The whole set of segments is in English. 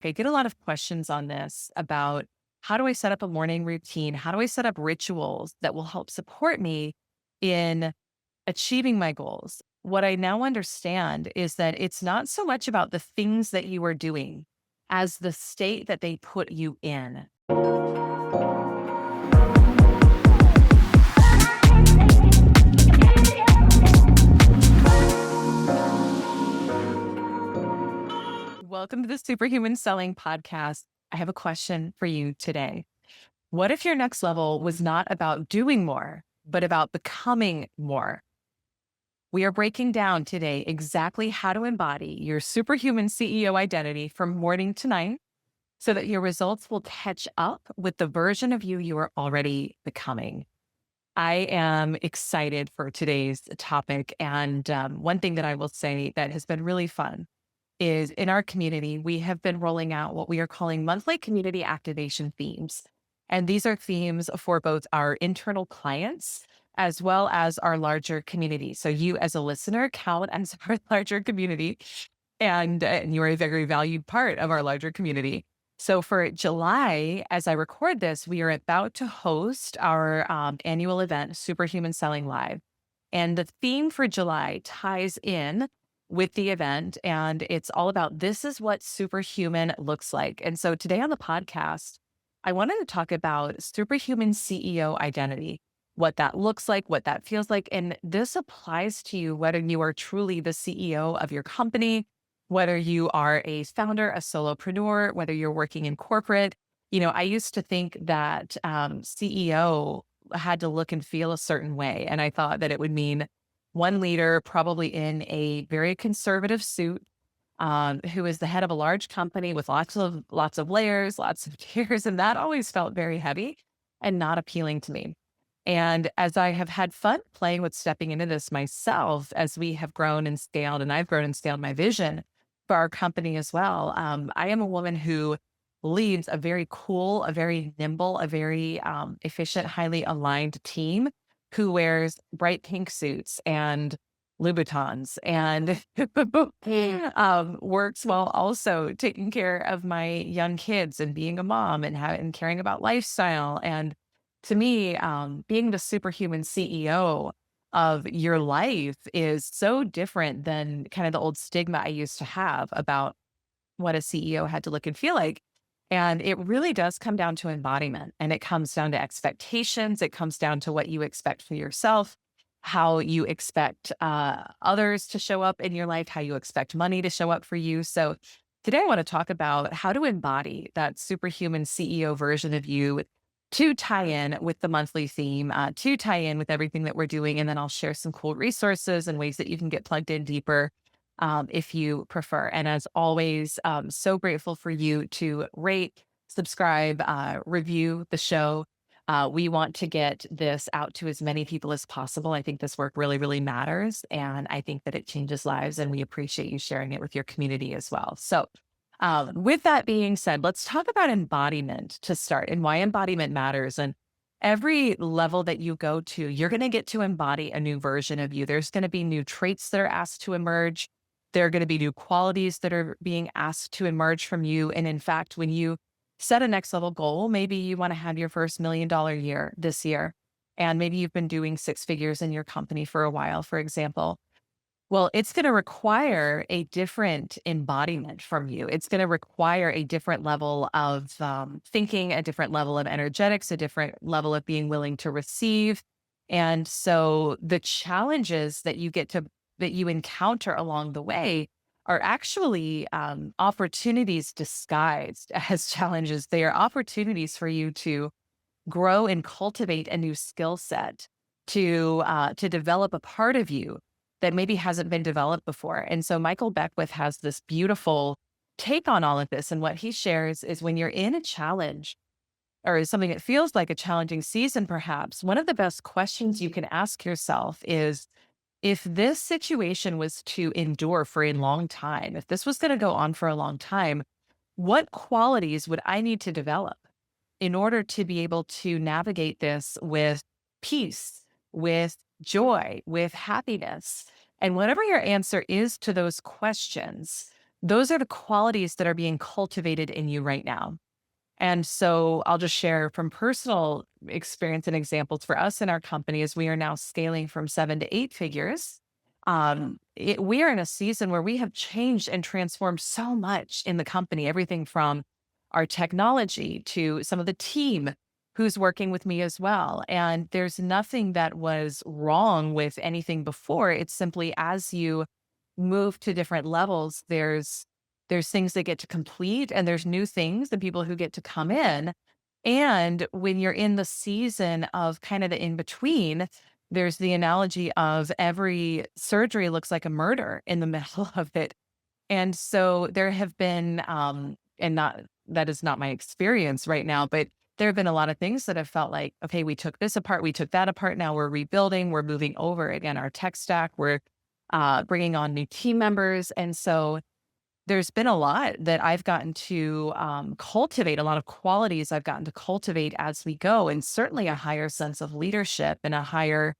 I get a lot of questions on this about how do I set up a morning routine? How do I set up rituals that will help support me in achieving my goals? What I now understand is that it's not so much about the things that you are doing as the state that they put you in. Welcome to the Superhuman Selling Podcast. I have a question for you today. What if your next level was not about doing more, but about becoming more? We are breaking down today exactly how to embody your superhuman CEO identity from morning to night so that your results will catch up with the version of you you are already becoming. I am excited for today's topic. And one thing that I will say that has been really fun is in our community, we have been rolling out what we are calling monthly community activation themes. And these are themes for both our internal clients as well as our larger community. So you as a listener count as our larger community, and you're a very valued part of our larger community. So for July, as I record this, we are about to host our annual event, Superhuman Selling Live. And the theme for July ties in with the event, and it's all about this is what superhuman looks like. And so today on the podcast, I wanted to talk about superhuman CEO identity, what that looks like, what that feels like. And this applies to you whether you are truly the CEO of your company, whether you are a founder, a solopreneur, whether you're working in corporate. I used to think that CEO had to look and feel a certain way. And I thought that it would mean one leader, probably in a very conservative suit, who is the head of a large company with lots of layers, lots of tiers, and that always felt very heavy and not appealing to me. And as I have had fun playing with stepping into this myself, as we have grown and scaled, and I've grown and scaled my vision for our company as well, I am a woman who leads a very cool, a very nimble, a very efficient, highly aligned team who wears bright pink suits and Louboutins and works while also taking care of my young kids and being a mom and caring about lifestyle. And to me, being the superhuman CEO of your life is so different than kind of the old stigma I used to have about what a CEO had to look and feel like. And it really does come down to embodiment, and it comes down to expectations. It comes down to what you expect for yourself, how you expect others to show up in your life, how you expect money to show up for you. So today I want to talk about how to embody that superhuman CEO version of you to tie in with the monthly theme, to tie in with everything that we're doing. And then I'll share some cool resources and ways that you can get plugged in deeper if you prefer. And as always, so grateful for you to rate, subscribe, review the show. We want to get this out to as many people as possible. I think this work really, really matters. And I think that it changes lives. And we appreciate you sharing it with your community as well. So, with that being said, let's talk about embodiment to start and why embodiment matters. And every level that you go to, you're going to get to embody a new version of you. There's going to be new traits that are asked to emerge. There are going to be new qualities that are being asked to emerge from you. And in fact, when you set a next level goal, maybe you want to have your first $1 million year this year, and maybe you've been doing six figures in your company for a while, for example. Well, it's going to require a different embodiment from you. It's going to require a different level of thinking, a different level of energetics, a different level of being willing to receive. And so the challenges that you encounter along the way are actually opportunities disguised as challenges. They are opportunities for you to grow and cultivate a new skill set, to develop a part of you that maybe hasn't been developed before. And so Michael Beckwith has this beautiful take on all of this. And what he shares is when you're in a challenge or something that feels like a challenging season, perhaps, one of the best questions you can ask yourself is, if this situation was to endure for a long time, if this was going to go on for a long time, what qualities would I need to develop in order to be able to navigate this with peace, with joy, with happiness? And whatever your answer is to those questions, Those are the qualities that are being cultivated in you right now. And so I'll just share from personal experience and examples for us in our company as we are now scaling from 7 to 8 figures. We are in a season where we have changed and transformed so much in the company, everything from our technology to some of the team who's working with me as well. And there's nothing that was wrong with anything before. It's simply as you move to different levels, there's things that get to complete and there's new things and people who get to come in. And when you're in the season of kind of the in between, there's the analogy of every surgery looks like a murder in the middle of it. And so there have been, and not that is not my experience right now, but there have been a lot of things that have felt like, okay, we took this apart, we took that apart. Now we're rebuilding, we're moving over again our tech stack, we're bringing on new team members, and so there's been a lot that I've gotten to cultivate, a lot of qualities I've gotten to cultivate as we go, and certainly a higher sense of leadership and a higher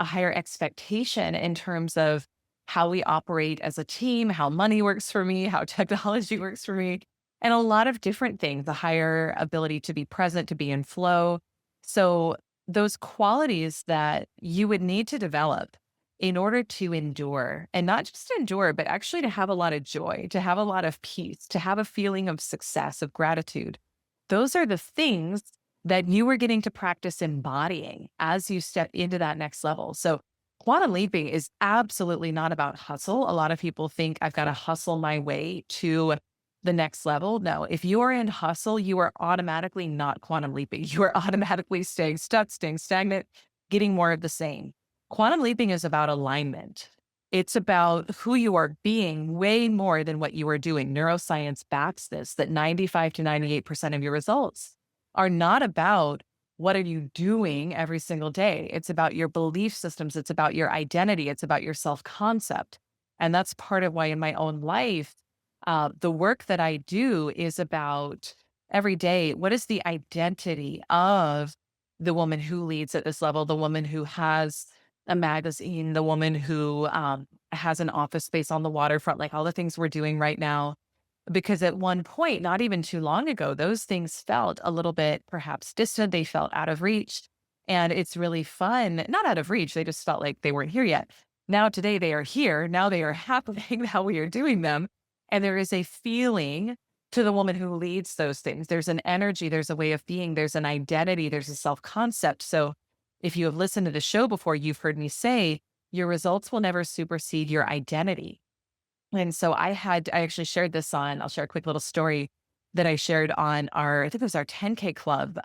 expectation in terms of how we operate as a team, how money works for me, how technology works for me, and a lot of different things, the higher ability to be present, to be in flow. So those qualities that you would need to develop in order to endure, and not just endure, but actually to have a lot of joy, to have a lot of peace, to have a feeling of success, of gratitude. Those are the things that you are getting to practice embodying as you step into that next level. So, quantum leaping is absolutely not about hustle. A lot of people think I've got to hustle my way to the next level. No, if you are in hustle, you are automatically not quantum leaping. You are automatically staying stuck, staying stagnant, getting more of the same. Quantum leaping is about alignment. It's about who you are being way more than what you are doing. Neuroscience backs this, that 95 to 98% of your results are not about what are you doing every single day. It's about your belief systems. It's about your identity. It's about your self-concept. And that's part of why in my own life, the work that I do is about every day, what is the identity of the woman who leads at this level, the woman who has a magazine, the woman who has an office space on the waterfront, like all the things we're doing right now. Because at one point, not even too long ago, those things felt a little bit perhaps distant. They felt out of reach. And it's really fun, not out of reach. They just felt like they weren't here yet. Now, today, they are here. Now they are happening. How we are doing them. And there is a feeling to the woman who leads those things. There's an energy, there's a way of being, there's an identity, there's a self concept. So if you have listened to the show before, you've heard me say your results will never supersede your identity. And so I actually shared this on, I'll share a quick little story that I shared on I think it was our 10K club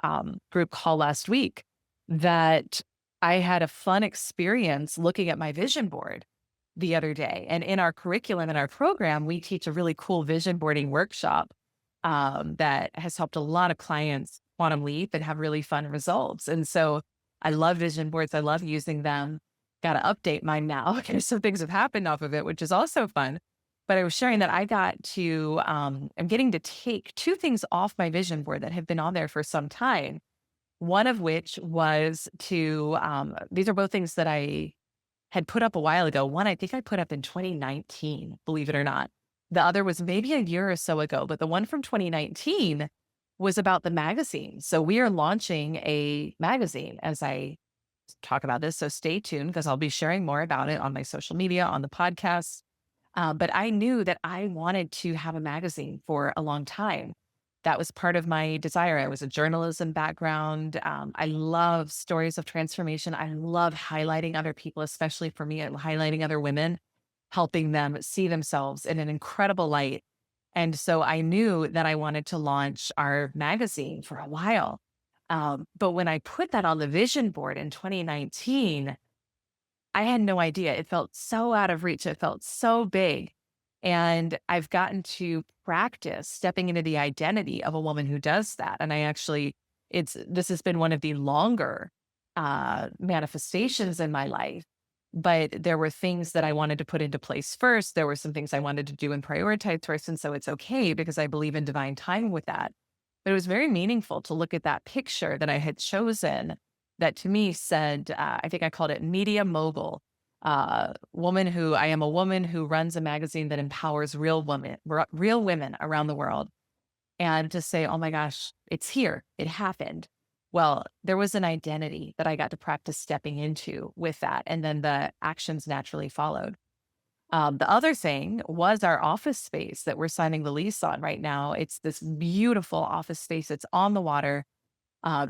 group call last week, that I had a fun experience looking at my vision board the other day. And in our curriculum, in our program, we teach a really cool vision boarding workshop that has helped a lot of clients quantum leap and have really fun results. And so I love vision boards. I love using them. Got to update mine now because some things have happened off of it, which is also fun. But I was sharing that I'm getting to take two things off my vision board that have been on there for some time. One of which was these are both things that I had put up a while ago. One, I think I put up in 2019, believe it or not. The other was maybe a year or so ago, but the one from 2019 was about the magazine. So we are launching a magazine as I talk about this. So stay tuned because I'll be sharing more about it on my social media, on the podcast. But I knew that I wanted to have a magazine for a long time. That was part of my desire. I was a journalism background. I love stories of transformation. I love highlighting other people, especially for me, highlighting other women, helping them see themselves in an incredible light. And so I knew that I wanted to launch our magazine for a while. But when I put that on the vision board in 2019, I had no idea. It felt so out of reach. It felt so big. And I've gotten to practice stepping into the identity of a woman who does that. And this has been one of the longer manifestations in my life. But there were things that I wanted to put into place first. There were some things I wanted to do and prioritize first. And so it's okay because I believe in divine timing with that. But it was very meaningful to look at that picture that I had chosen that to me said, I think I called it media mogul. woman who I am a woman who runs a magazine that empowers real women around the world. And to say, oh my gosh, it's here, it happened. Well, there was an identity that I got to practice stepping into with that. And then the actions naturally followed. The other thing was our office space that we're signing the lease on right now. It's this beautiful office space. It's on the water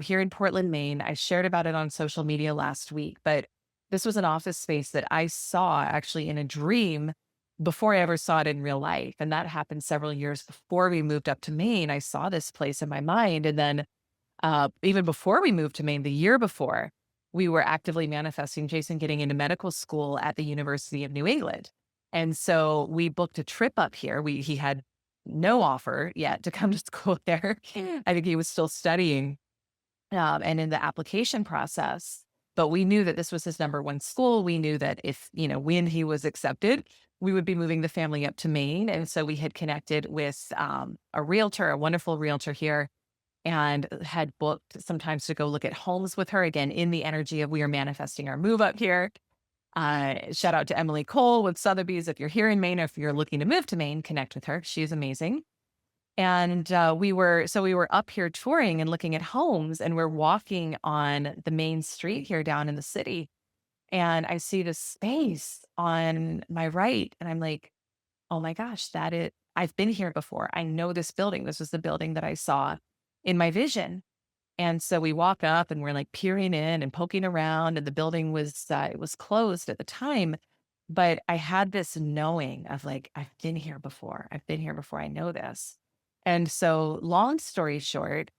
here in Portland, Maine. I shared about it on social media last week, but this was an office space that I saw actually in a dream before I ever saw it in real life. And that happened several years before we moved up to Maine. I saw this place in my mind. And then even before we moved to Maine, the year before, we were actively manifesting Jason getting into medical school at the University of New England. And so we booked a trip up here. He had no offer yet to come to school there. I think he was still studying and in the application process. But we knew that this was his number one school. We knew that if, when he was accepted, we would be moving the family up to Maine. And so we had connected with a realtor, a wonderful realtor here, and had booked sometimes to go look at homes with her again in the energy of we are manifesting our move up here. Shout out to Emily Cole with Sotheby's. If you're here in Maine, or if you're looking to move to Maine, connect with her. She's amazing. And we were up here touring and looking at homes, and we're walking on the main street here down in the city. And I see this space on my right, and I'm like, oh my gosh, I've been here before. I know this building. This was the building that I saw in my vision. And so we walk up and we're like peering in and poking around, and the building was it was closed at the time. But I had this knowing of like, I've been here before. I've been here before. I know this. And so, long story short,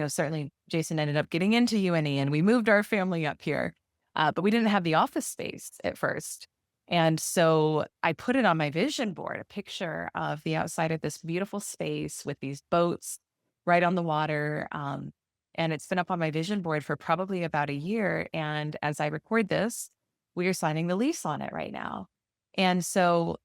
certainly Jason ended up getting into UNE and we moved our family up here. But we didn't have the office space at first. And so I put it on my vision board, a picture of the outside of this beautiful space with these boats right on the water. And it's been up on my vision board for probably about a year. And as I record this, we are signing the lease on it right now. And so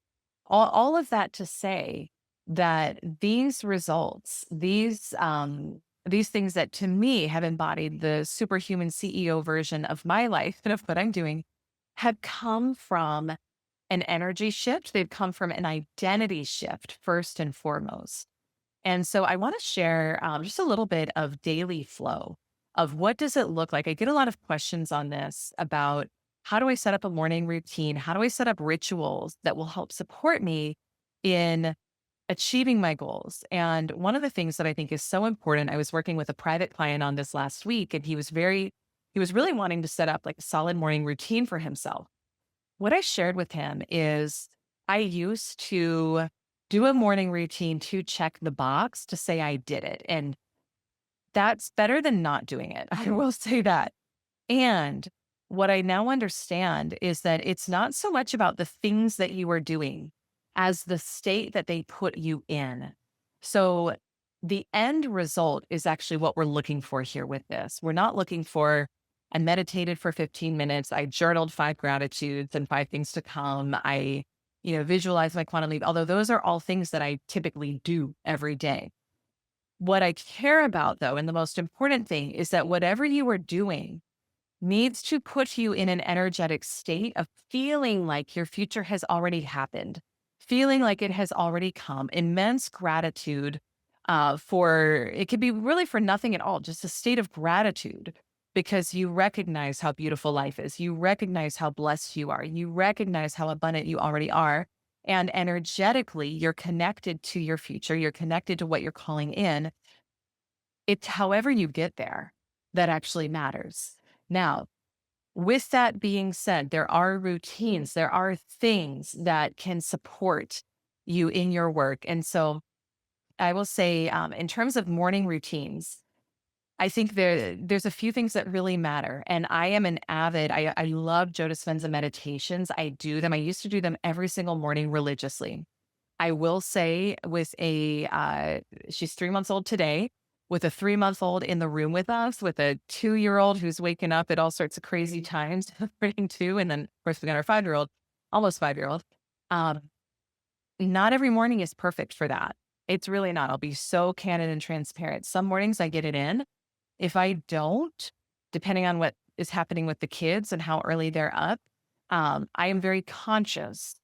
all of that to say that these results, these things that to me have embodied the superhuman CEO version of my life and of what I'm doing have come from an energy shift. They've come from an identity shift first and foremost. And so I want to share just a little bit of daily flow of what does it look like. I get a lot of questions on this about how do I set up a morning routine? How do I set up rituals that will help support me in achieving my goals? And one of the things that I think is so important, I was working with a private client on this last week, and he was really wanting to set up like a solid morning routine for himself. What I shared with him is I used to do a morning routine to check the box to say I did it. And that's better than not doing it. I will say that. And what I now understand is that it's not so much about the things that you are doing as the state that they put you in. So the end result is actually what we're looking for here with this. We're not looking for, I meditated for 15 minutes. I journaled 5 gratitudes and 5 things to come. I, visualized my quantum leap, although those are all things that I typically do every day. What I care about though, and the most important thing is that whatever you are doing needs to put you in an energetic state of feeling like your future has already happened, feeling like it has already come, immense gratitude for, it could be really for nothing at all, just a state of gratitude because you recognize how beautiful life is. You recognize how blessed you are. You recognize how abundant you already are. And energetically, you're connected to your future. You're connected to what you're calling in. It's however you get there that actually matters. Now, with that being said, there are routines, there are things that can support you in your work. And so I will say, in terms of morning routines, I think there's a few things that really matter. And I am an avid, I love Joe Dispenza meditations. I do them. I used to do them every single morning religiously. I will say she's 3 months old today, with a 3-month-old in the room with us, with a 2-year-old who's waking up at all sorts of crazy times, bringing 2. And then of course we got our 5-year-old, almost 5-year-old. Not every morning is perfect for that. It's really not. I'll be so candid and transparent. Some mornings I get it in. If I don't, depending on what is happening with the kids and how early they're up, I am very conscious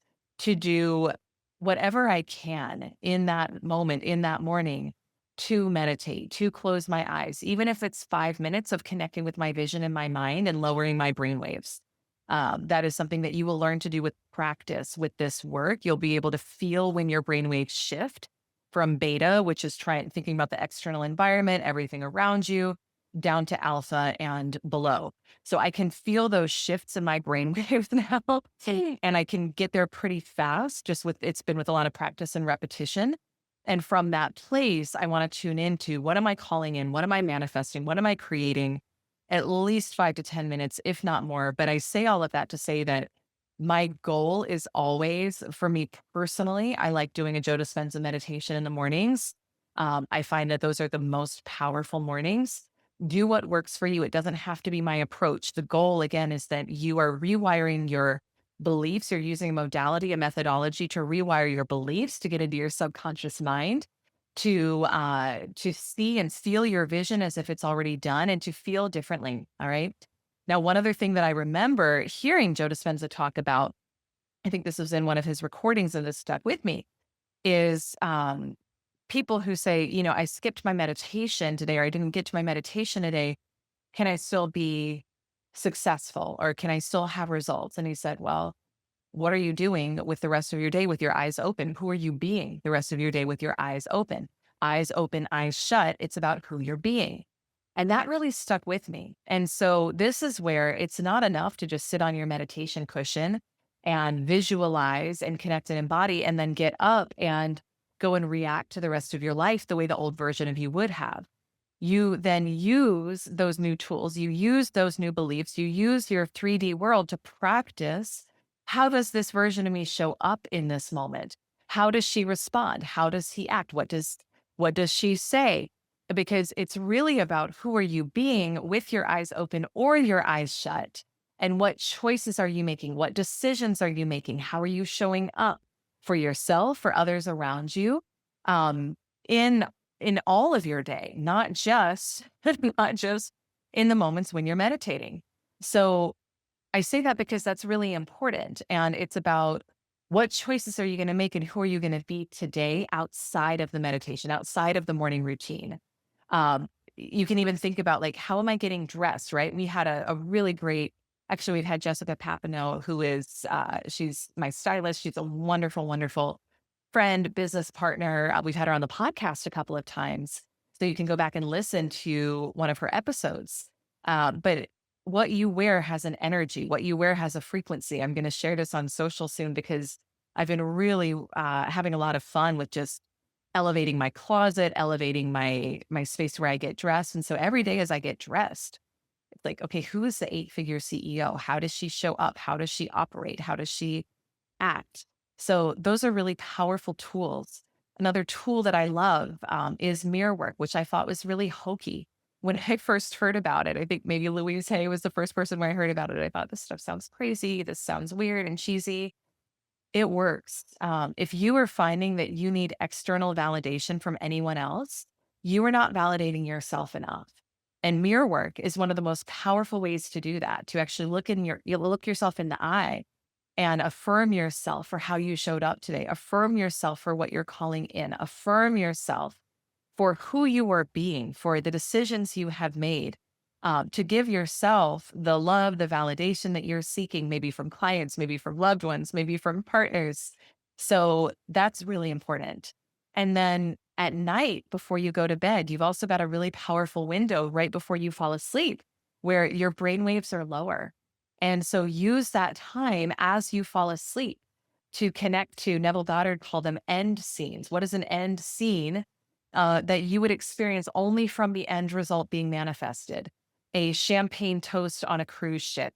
to do whatever I can in that moment, in that morning, to meditate, to close my eyes, even if it's 5 minutes of connecting with my vision in my mind and lowering my brain waves. That is something that you will learn to do with practice with this work. You'll be able to feel when your brain waves shift from beta, which is thinking about the external environment, everything around you, down to alpha and below. So I can feel those shifts in my brain waves now, and I can get there pretty fast. Just with it's been with a lot of practice and repetition. And from that place, I want to tune into what am I calling in? What am I manifesting? What am I creating? At least 5 to 10 minutes, if not more. But I say all of that to say that my goal is always, for me personally, I like doing a Joe Dispenza meditation in the mornings. I find that those are the most powerful mornings. Do what works for you. It doesn't have to be my approach. The goal, again, is that you are rewiring your beliefs. You're using a modality, a methodology to rewire your beliefs to get into your subconscious mind to see and feel your vision as if it's already done and to feel differently. All right. Now, one other thing that I remember hearing Joe Dispenza talk about, I think this was in one of his recordings and this stuck with me, is people who say, I skipped my meditation today or I didn't get to my meditation today. Can I still be successful or can I still have results? And he said, well, what are you doing with the rest of your day with your eyes open? Who are you being the rest of your day with your eyes open? Eyes open, eyes shut. It's about who you're being. And that really stuck with me. And so this is where it's not enough to just sit on your meditation cushion and visualize and connect and embody and then get up and go and react to the rest of your life the way the old version of you would have. You then use those new tools, you use those new beliefs, you use your 3D world to practice. How does this version of me show up in this moment? How does she respond? How does he act? What does she say? Because it's really about who are you being with your eyes open or your eyes shut? And what choices are you making? What decisions are you making? How are you showing up for yourself, for others around you? Um, in in all of your day, not just not just in the moments when you're meditating. So I say that because that's really important. And it's about what choices are you going to make and who are you going to be today outside of the meditation, outside of the morning routine. You can even think about like, how am I getting dressed, right? We had a really great, actually, we've had Jessica Papineau, who is, she's my stylist. She's a wonderful, wonderful friend, business partner. We've had her on the podcast a couple of times. So you can go back and listen to one of her episodes. But what you wear has an energy. What you wear has a frequency. I'm going to share this on social soon because I've been really having a lot of fun with just elevating my closet, elevating my space where I get dressed. And so every day as I get dressed, it's like, okay, who is the 8-figure CEO? How does she show up? How does she operate? How does she act? So those are really powerful tools. Another tool that I love is mirror work, which I thought was really hokey when I first heard about it. I think maybe Louise Hay was the first person when I heard about it. I thought this stuff sounds crazy. This sounds weird and cheesy. It works. If you are finding that you need external validation from anyone else, you are not validating yourself enough. And mirror work is one of the most powerful ways to do that, to actually you look yourself in the eye and affirm yourself for how you showed up today. Affirm yourself for what you're calling in. Affirm yourself for who you are being, for the decisions you have made, to give yourself the love, the validation that you're seeking, maybe from clients, maybe from loved ones, maybe from partners. So that's really important. And then at night, before you go to bed, you've also got a really powerful window right before you fall asleep where your brain waves are lower. And so use that time as you fall asleep to connect to Neville Goddard called them end scenes. What is an end scene? That you would experience only from the end result being manifested. A champagne toast on a cruise ship,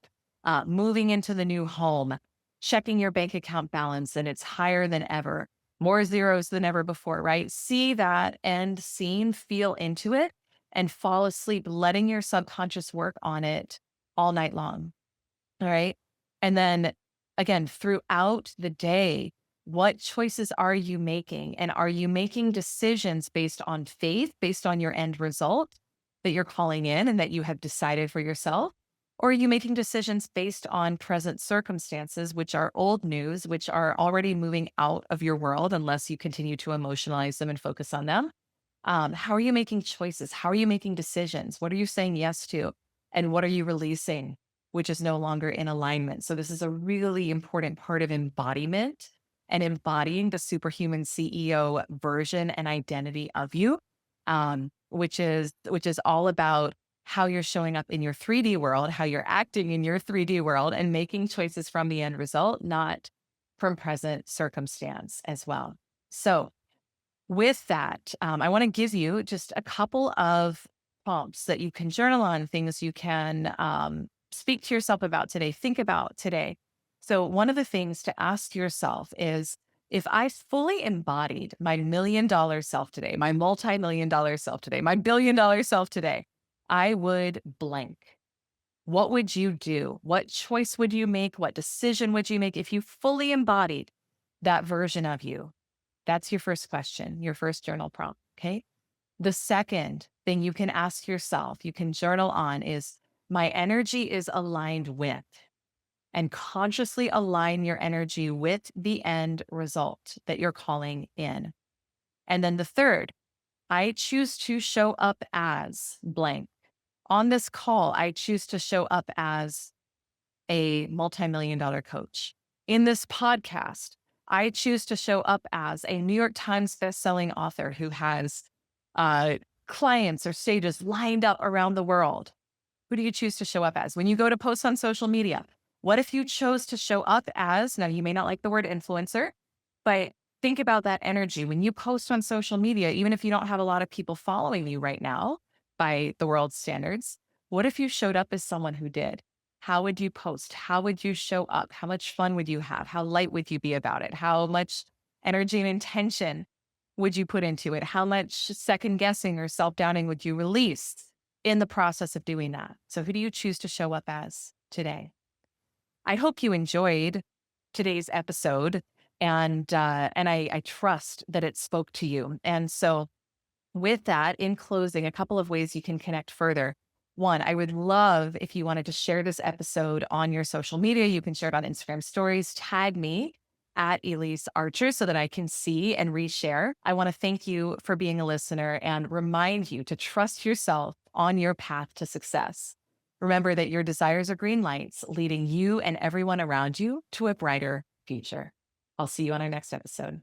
moving into the new home, checking your bank account balance, and it's higher than ever, more zeros than ever before, right? See that end scene, feel into it, and fall asleep, letting your subconscious work on it all night long. All right. And then again, throughout the day, what choices are you making? And are you making decisions based on faith, based on your end result that you're calling in and that you have decided for yourself? Or are you making decisions based on present circumstances, which are old news, which are already moving out of your world unless you continue to emotionalize them and focus on them? How are you making choices? How are you making decisions? What are you saying yes to? And what are you releasing, which is no longer in alignment? So, this is a really important part of embodiment and embodying the superhuman CEO version and identity of you, which is all about how you're showing up in your 3D world, how you're acting in your 3D world, and making choices from the end result, not from present circumstance as well. So, with that, I want to give you just a couple of prompts that you can journal on, things you can speak to yourself about today, think about today. So, one of the things to ask yourself is, if I fully embodied my $1 million self today, my multi-million-dollar self today, my $1 billion self today, I would blank. What would you do? What choice would you make? What decision would you make if you fully embodied that version of you? That's your first question, your first journal prompt. Okay. The second thing you can ask yourself, you can journal on is, my energy is aligned with, and consciously align your energy with the end result that you're calling in. And then the third, I choose to show up as blank. On this call, I choose to show up as a multi-million-dollar coach. In this podcast, I choose to show up as a New York Times bestselling author who has uh, clients or stages lined up around the world. Who do you choose to show up as? When you go to post on social media, what if you chose to show up as, now you may not like the word influencer, but think about that energy. When you post on social media, even if you don't have a lot of people following you right now by the world's standards, what if you showed up as someone who did? How would you post? How would you show up? How much fun would you have? How light would you be about it? How much energy and intention would you put into it? How much second guessing or self doubting would you release in the process of doing that? So, who do you choose to show up as today? I hope you enjoyed today's episode, and I trust that it spoke to you. And so, with that, in closing, a couple of ways you can connect further. One, I would love if you wanted to share this episode on your social media. You can share it on Instagram stories, tag me at Elyse Archer so that I can see and reshare. I want to thank you for being a listener and remind you to trust yourself on your path to success. Remember that your desires are green lights leading you and everyone around you to a brighter future. I'll see you on our next episode.